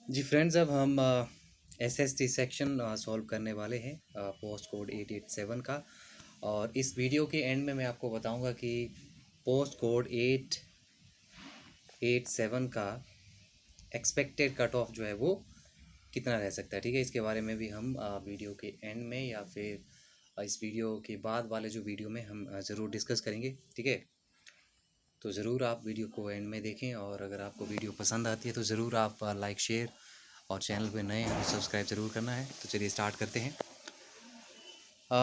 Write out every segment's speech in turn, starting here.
जी friends, अब हम SST section solve करने वाले हैं पोस्ट कोड 887 का। और इस वीडियो के एंड में मैं आपको बताऊंगा कि पोस्ट कोड 887 का एक्सपेक्टेड कट ऑफ जो है वो कितना रह सकता है। ठीक है, इसके बारे में भी हम वीडियो के एंड में या फिर इस वीडियो के बाद वाले जो वीडियो में हम ज़रूर डिस्कस करेंगे। ठीक है, तो ज़रूर आप वीडियो को एंड में देखें, और अगर आपको वीडियो पसंद आती है तो ज़रूर आप लाइक शेयर और चैनल पे नए हैं तो सब्सक्राइब ज़रूर करना है। तो चलिए स्टार्ट करते हैं।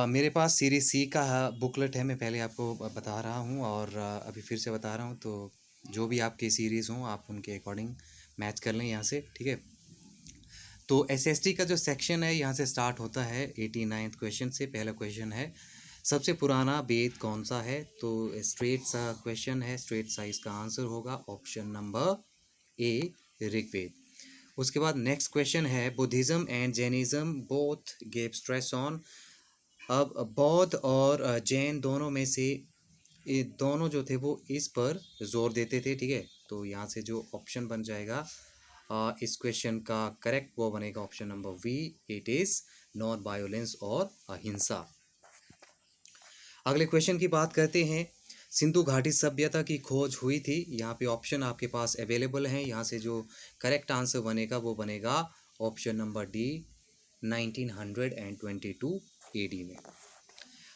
मेरे पास सीरीज़ सी का बुकलेट है, मैं पहले आपको बता रहा हूँ और अभी फिर से बता रहा हूँ। तो जो भी आपकी सीरीज़ हों आप उनके अकॉर्डिंग मैच कर लें यहाँ से। ठीक है, तो एसएसटी का जो सेक्शन है यहाँ से स्टार्ट होता है 89th क्वेश्चन से। पहला क्वेश्चन है, सबसे पुराना वेद कौन सा है? तो स्ट्रेट सा क्वेश्चन है, स्ट्रेट सा इसका आंसर होगा ऑप्शन नंबर ए, ऋग्वेद। उसके बाद नेक्स्ट क्वेश्चन है, Buddhism and Jainism both gave stress on. अब बौद्ध और जैन दोनों में से ये दोनों जो थे वो इस पर जोर देते थे। ठीक है, तो यहाँ से जो ऑप्शन बन जाएगा इस क्वेश्चन का करेक्ट वो बनेगा option number V, it is non violence और अहिंसा। अगले क्वेश्चन की बात करते हैं, सिंधु घाटी सभ्यता की खोज हुई थी। यहाँ पे ऑप्शन आपके पास अवेलेबल हैं, यहाँ से जो करेक्ट आंसर बनेगा वो बनेगा ऑप्शन नंबर डी, 1922 एडी में।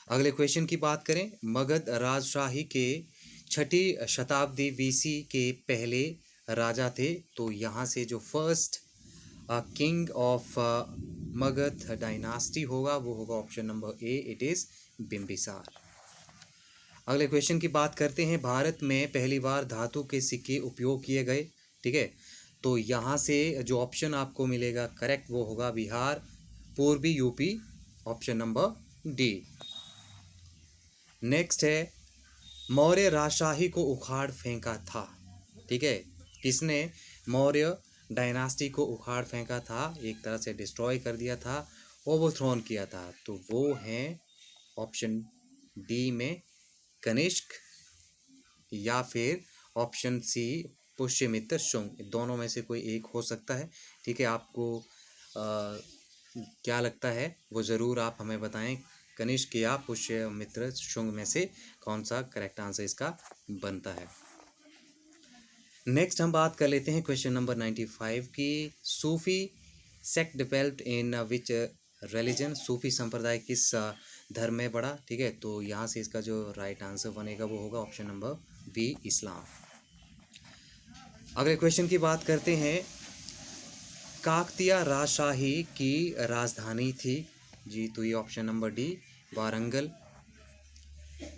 अगले क्वेश्चन की बात करें, मगध राजशाही के 6ठी शताब्दी बीसी के पहले राजा थे। तो यहाँ से जो first king of Magadh dynasty होगा वो होगा option number A, it is Bimbisara. अगले क्वेश्चन की बात करते हैं, भारत में पहली बार धातु के सिक्के उपयोग किए गए। ठीक है, तो यहाँ से जो ऑप्शन आपको मिलेगा करेक्ट वो होगा बिहार, पूर्वी UP, option number D. Next है, मौर्य राजशाही को उखाड़ फेंका था। ठीक है, किसने मौर्य डायनास्टी को उखाड़ फेंका था, एक तरह से डिस्ट्रॉय कर दिया था, ओवरथ्रोन किया था? तो वो हैं ऑप्शन डी में कनिष्क, या फिर ऑप्शन सी पुष्यमित्र शुंग। दोनों में से कोई एक हो सकता है। ठीक है, आपको क्या लगता है वो ज़रूर आप हमें बताएं, कनिष्क या पुष्यमित्र शुंग में से कौन सा करेक्ट आंसर इसका बनता है। नेक्स्ट हम बात कर लेते हैं क्वेश्चन नंबर 95 की, Sufi sect developed in which religion? Sufi संप्रदाय किस धर्म में बढ़ा? ठीक है, तो यहाँ से इसका जो राइट आंसर बनेगा वो होगा ऑप्शन नंबर बी, इस्लाम। अगले क्वेश्चन की बात करते हैं, काकतीय राजशाही की राजधानी थी जी, तो ये ऑप्शन नंबर डी, वारंगल।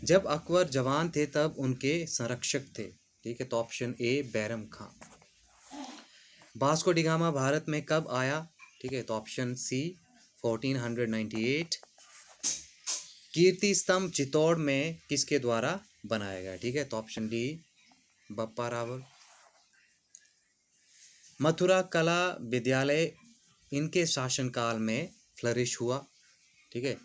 जब अकबर जवान थे तब उनके संरक्षक थे। ठीक है, तो option A, Bairam Khan. Vasco da Gama Bharat में कब आया? ठीक है, तो ऑप्शन सी, 1498। कीर्ति स्तंभ चित्तौड़ में किसके द्वारा बनाया गया? ठीक है, तो ऑप्शन डी, बप्पा रावल। मथुरा कला विद्यालय इनके शासनकाल में फ्लरिश हुआ। ठीक है,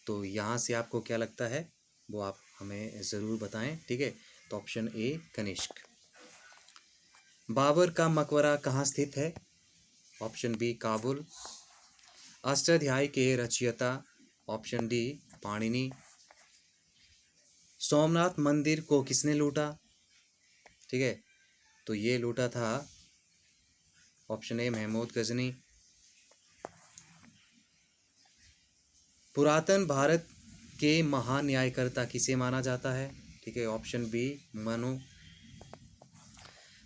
तो यहाँ से आपको क्या लगता है वो आप हमें ज़रूर बताएं। ठीक है, तो ऑप्शन ए, कनिष्क। बाबर का मकबरा कहाँ स्थित है? Option B, Kabul. अष्टाध्यायी के रचयिता? Option D, Panini. सोमनाथ मंदिर को किसने लूटा? ठीक है, तो ये लूटा था ऑप्शन ए, महमूद गजनी। पुरातन भारत के महान न्यायकर्ता किसे माना जाता है? ठीक है, option B, Manu.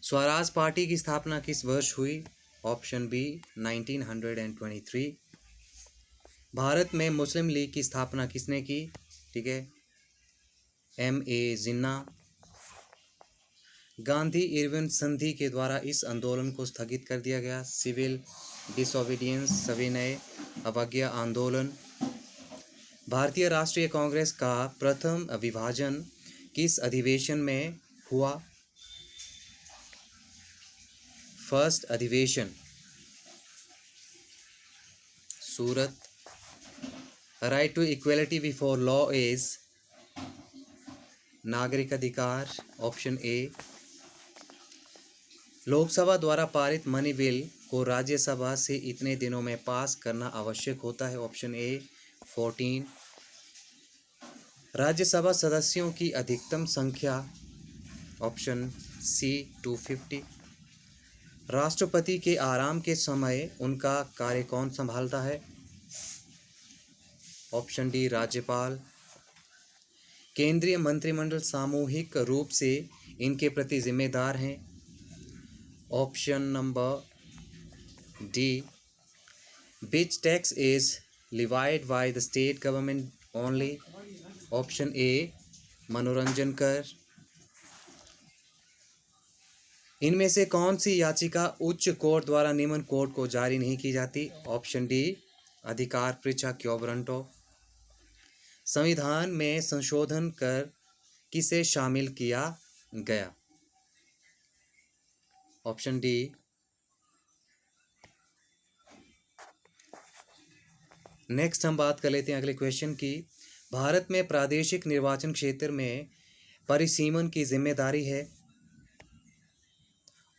Swaraj party की स्थापना किस वर्ष हुई? Option B, 1923। भारत में मुस्लिम लीग की स्थापना किसने की? ठीक है, M A Jinnah. Gandhi Irwin संधि के द्वारा इस आंदोलन को स्थगित कर दिया गया, सिविल डिसोबीडियंस, सविनय अवज्ञा आंदोलन। भारतीय राष्ट्रीय कांग्रेस का प्रथम विभाजन किस अधिवेशन में हुआ? फर्स्ट अधिवेशन, Surat. Right to equality before law is, नागरिक अधिकार, ऑप्शन ए। लोकसभा द्वारा पारित मनी बिल को राज्यसभा से इतने दिनों में पास करना आवश्यक होता है? ऑप्शन ए 14। राज्यसभा सदस्यों की अधिकतम संख्या? Option C 250। राष्ट्रपति के आराम के समय उनका कार्य कौन संभालता है? ऑप्शन डी राज्यपाल। केंद्रीय मंत्रिमंडल सामूहिक रूप से इनके प्रति जिम्मेदार हैं? Option number D. Which tax is levied by the state government only? Option A मनोरंजन कर। इनमें से कौन सी याचिका उच्च कोर्ट द्वारा निम्न कोर्ट को जारी नहीं की जाती? ऑप्शन डी अधिकार परीक्षा क्योब्रंटो। संविधान में संशोधन कर किसे शामिल किया गया? Option D. नेक्स्ट हम बात कर लेते हैं अगले क्वेश्चन की। भारत में प्रादेशिक निर्वाचन क्षेत्र में परिसीमन की जिम्मेदारी है?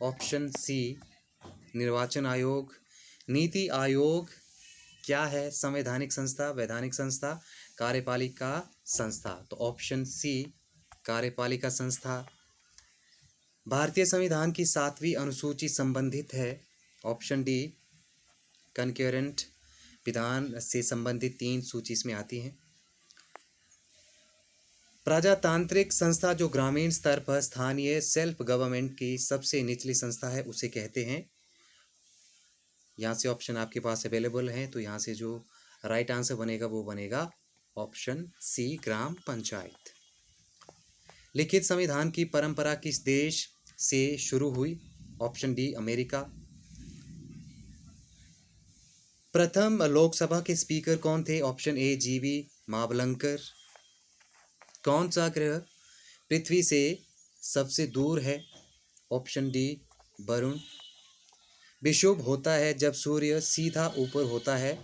ऑप्शन सी निर्वाचन आयोग। नीति आयोग क्या है? संवैधानिक संस्था, वैधानिक संस्था, कार्यपालिका संस्था? तो ऑप्शन सी कार्यपालिका संस्था। भारतीय संविधान की 7वीं अनुसूची संबंधित है? ऑप्शन डी कंकरेंट विधान से संबंधित 3 सूची इसमें आती हैं। प्रजातांत्रिक संस्था जो ग्रामीण स्तर पर स्थानीय सेल्फ गवर्नमेंट की सबसे निचली संस्था है उसे कहते हैं? यहाँ से ऑप्शन आपके पास अवेलेबल हैं, तो यहाँ से जो राइट आंसर बनेगा वो बनेगा ऑप्शन सी ग्राम पंचायत। लिखित संविधान की परंपरा किस देश से शुरू हुई? Option D America. प्रथम लोकसभा के स्पीकर कौन थे? ऑप्शन ए जीवी मावलंकर। कौन सा ग्रह पृथ्वी से सबसे दूर है? Option D Varun. विषुव होता है जब सूर्य सीधा ऊपर होता है?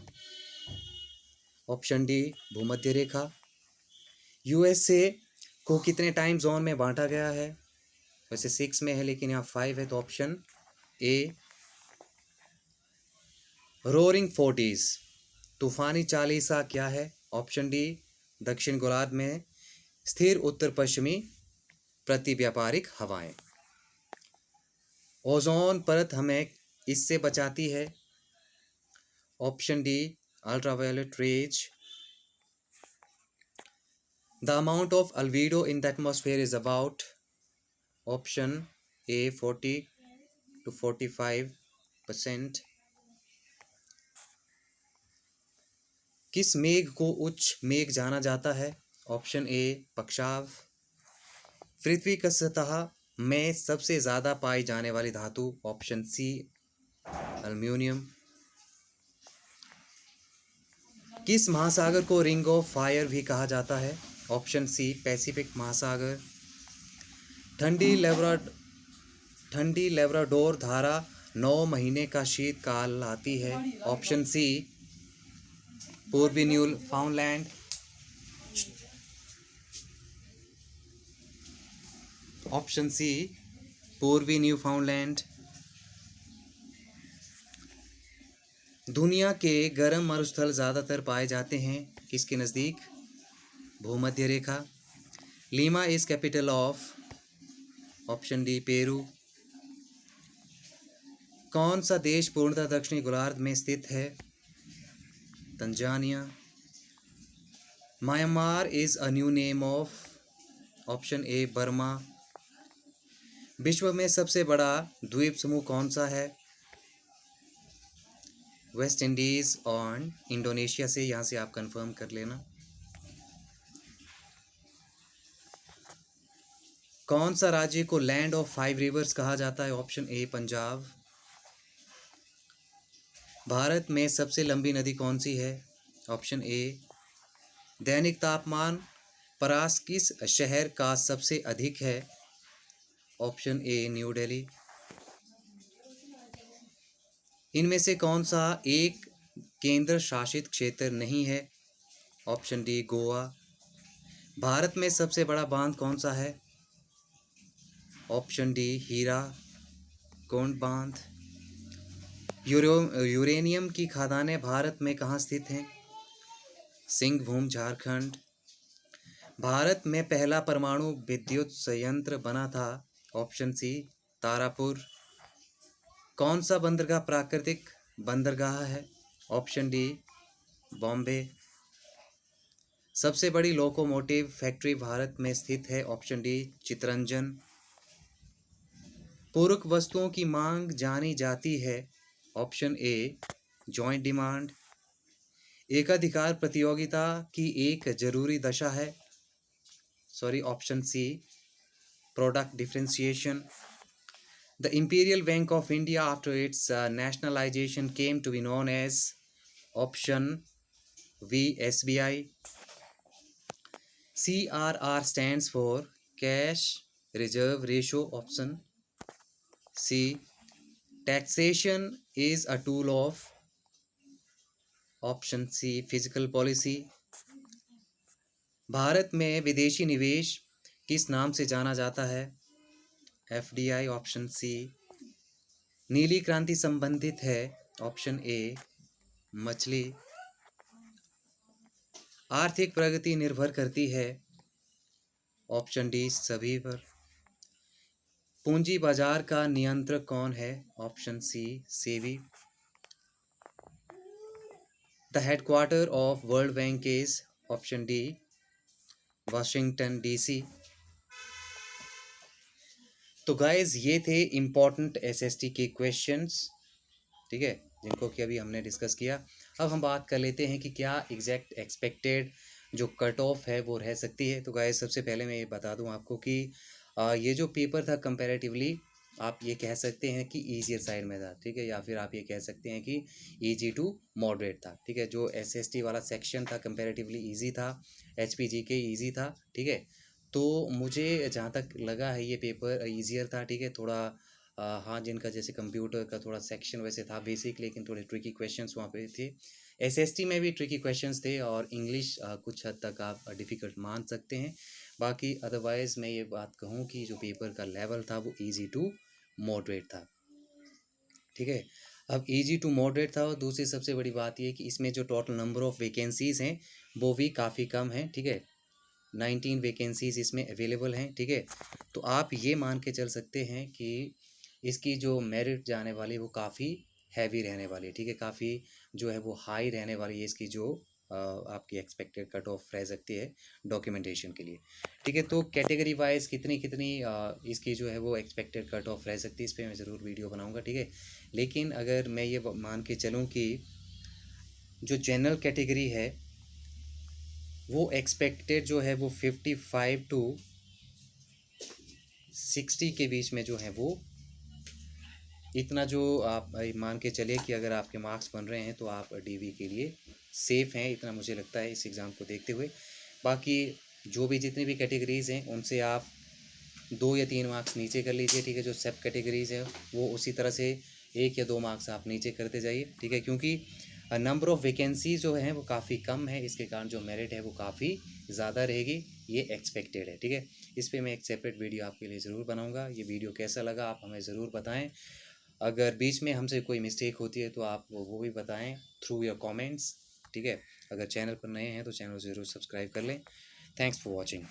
ऑप्शन डी भूमध्य रेखा। यूएसए को कितने टाइम जोन में बांटा गया है? वैसे 6 में है लेकिन यहाँ 5 है, तो ऑप्शन ए रोरिंग 40s। तूफानी चालीसा क्या है? ऑप्शन डी दक्षिण गोलार्ध में स्थिर उत्तर पश्चिमी प्रतिव्यापारिक हवाएं। ओजोन परत हमें इससे बचाती है? Option D ultraviolet rays. The amount of albedo in the atmosphere is about? Option A 40 to 45%। किस मेघ को उच्च मेघ जाना जाता है? ऑप्शन ए पक्षाव। पृथ्वी की सतह में सबसे ज्यादा पाई जाने वाली धातु? Option C aluminium. किस महासागर को रिंग ऑफ फायर भी कहा जाता है? ऑप्शन सी पैसिफिक महासागर। ठंडी लेब्राडोर धारा 9 महीने का शीतकाल आती है? ऑप्शन सी पूर्वी न्यूफाउंडलैंड। ऑप्शन सी पूर्वी न्यूफाउंडलैंड। दुनिया के गर्म मरुस्थल ज़्यादातर पाए जाते हैं किसके नज़दीक? भूमध्य रेखा। Lima is capital of? Option D Peru. कौन सा देश पूर्णतः दक्षिणी गोलार्ध में स्थित है? Tanzania. Myanmar is a new name of? Option A Burma. विश्व में सबसे बड़ा द्वीप समूह कौन सा है? वेस्ट इंडीज और इंडोनेशिया से, यहाँ से आप कंफर्म कर लेना। कौन सा राज्य को लैंड ऑफ 5 रिवर्स कहा जाता है? ऑप्शन ए पंजाब। भारत में सबसे लंबी नदी कौन सी है? ऑप्शन ए। दैनिक तापमान परास किस शहर का सबसे अधिक है? Option a new Delhi. इनमें से कौन सा एक केंद्र शासित क्षेत्र नहीं है? Option D Goa. भारत में सबसे बड़ा बांध कौन सा है? ऑप्शन डी हीरा कोंड बांध। यूरेनियम की खदानें भारत में कहाँ स्थित हैं? सिंहभूम, झारखंड। भारत में पहला परमाणु विद्युत संयंत्र बना था? Option C, Tarapur. कौन सा बंदरगाह प्राकृतिक बंदरगाह है? Option D, Bombay. सबसे बड़ी लोकोमोटिव फैक्ट्री भारत में स्थित है? Option D, Chittaranjan. पूरक वस्तुओं की मांग जानी जाती है? Option A, joint demand. एकाधिकार प्रतियोगिता की एक जरूरी दशा है? Sorry, option C, product differentiation. The Imperial Bank of India, after its nationalization, came to be known as? Option V, SBI. CRR stands for Cash Reserve Ratio. Option C. Taxation is a tool of? Option C, Fiscal Policy. Bharat में विदेशी निवेश किस नाम से जाना जाता है? FDI. Option C. नीली क्रांति संबंधित है? ऑप्शन ए, मछली। आर्थिक प्रगति निर्भर करती है? ऑप्शन डी, सभी पर। पूंजी बाजार का नियंत्रक कौन है? Option C, SEBI. The headquarter of World Bank is? Option D, Washington DC। तो गाइज ये थे इम्पॉर्टेंट SST के क्वेश्चंस, ठीक है, जिनको कि अभी हमने डिस्कस किया। अब हम बात कर लेते हैं कि क्या एग्जैक्ट एक्सपेक्टेड जो कट ऑफ है वो रह सकती है। तो गाइज सबसे पहले मैं ये बता दूं आपको कि ये जो पेपर था कंपैरेटिवली आप ये कह सकते हैं कि ईजियर साइड में था, ठीक है, या फिर आप ये कह सकते हैं कि ईजी टू मॉडरेट था, ठीक है। जो SST वाला सेक्शन था कंपैरेटिवली ईजी था, HPG के ईजी था, ठीक है। तो मुझे जहाँ तक लगा है ये पेपर ईजियर था, ठीक है। थोड़ा हाँ, जिनका जैसे कंप्यूटर का थोड़ा सेक्शन वैसे था बेसिक, लेकिन थोड़े ट्रिकी क्वेश्चंस वहाँ पे थे। SST में भी ट्रिकी क्वेश्चंस थे और इंग्लिश कुछ हद तक आप डिफ़िकल्ट मान सकते हैं। बाकी अदरवाइज़ मैं ये बात कहूँ कि जो पेपर का लेवल था वो ईजी टू मॉडरेट था, ठीक है। अब ईजी टू मॉडरेट था और दूसरी सबसे बड़ी बात ये कि इसमें जो टोटल नंबर ऑफ़ वैकेंसीज़ हैं वो भी काफ़ी कम हैं, ठीक है। 19 वैकेंसीज़ इसमें अवेलेबल हैं, ठीक है। तो आप ये मान के चल सकते हैं कि इसकी जो मेरिट जाने वाली वो काफ़ी हैवी रहने वाली है, ठीक है। काफ़ी जो है वो हाई रहने वाली है इसकी जो आपकी एक्सपेक्टेड कट ऑफ रह सकती है डॉक्यूमेंटेशन के लिए, ठीक है। तो कैटेगरी वाइज कितनी कितनी इसकी जो है वो एक्सपेक्टेड कट ऑफ रह सकती है, इस पर मैं ज़रूर वीडियो बनाऊंगा, ठीक है। लेकिन अगर मैं ये मान के चलूँ कि जो जनरल कैटेगरी है वो एक्सपेक्टेड जो है वो 55 टू 60 के बीच में जो है वो इतना जो आप मान के चलिए कि अगर आपके मार्क्स बन रहे हैं तो आप DV के लिए सेफ़ हैं, इतना मुझे लगता है इस एग्ज़ाम को देखते हुए। बाकी जो भी जितनी भी कैटेगरीज़ हैं उनसे आप 2 या 3 मार्क्स नीचे कर लीजिए, ठीक है। जो सब कैटेगरीज़ हैं वो उसी तरह से 1 या 2 मार्क्स आप नीचे करते जाइए, ठीक है। क्योंकि नंबर ऑफ़ वैकेंसी जो हैं वो काफ़ी कम है, इसके कारण जो मेरिट है वो काफ़ी ज़्यादा रहेगी, ये एक्सपेक्टेड है, ठीक है। इस पर मैं एक सेपरेट वीडियो आपके लिए ज़रूर बनाऊँगा। ये वीडियो कैसा लगा आप हमें ज़रूर बताएँ। अगर बीच में हमसे कोई मिस्टेक होती है तो आप वो भी बताएं थ्रू योर कमेंट्स, ठीक है। अगर चैनल पर नए हैं तो चैनल ज़रूर सब्सक्राइब कर लें। Thanks for watching.